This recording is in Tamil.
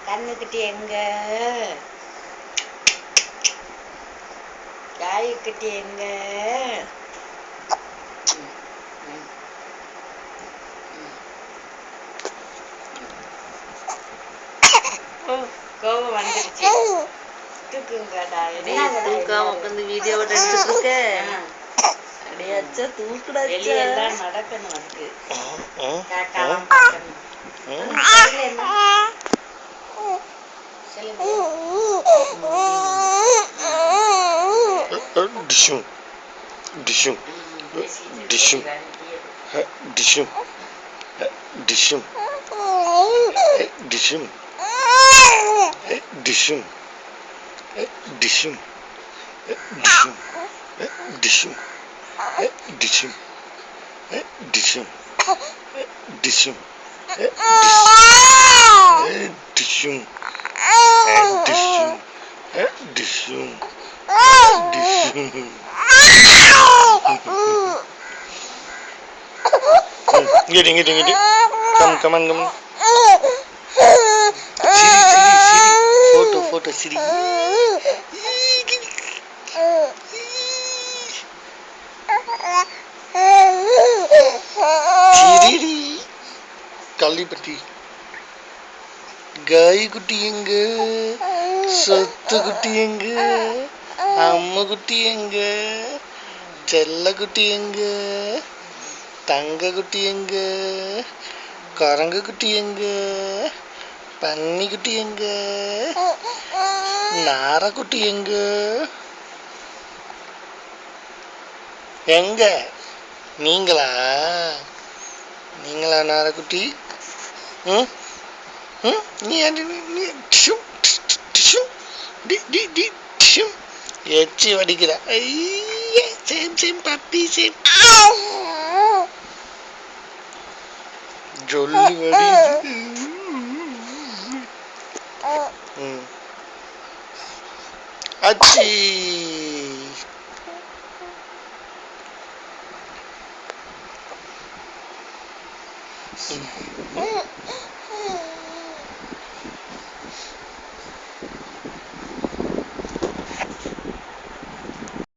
கண்ணுக்குட்டி எங்க? காய்க்குட்டி எங்க? கோபம் வந்துருச்சு. தூக்குங்கடா. தூக்காம உட்காந்து வீடியோ எடுத்துட்டு இருக்க. அடியாச்சா தூக்குடா. வெளியெல்லாம் நடக்கணும் அதுக்கு. காக்காலாம் பார்க்கணும். Dishum, dishum, dishum, dishum, dishum, dishum, dishum, dishum, dishum, dishum, dishum, dishum, dishum, dishum, dishum, Get. Come on. Siri. Photo, Siri. Siri. Kali pati. Gai kutti enga. Sattu kutti enga. Amma kutti enga. Chella kutti enga. தங்க குட்டி எங்க? கரங்க குட்டி எங்க? பன்னி குட்டி எங்க? நார குட்டி எங்க? எங்க? நீங்களா நாரக்குட்டி? எச்சி வடிக்கிற. Same puppy same. ஜொல்லு வடி. அச்சி.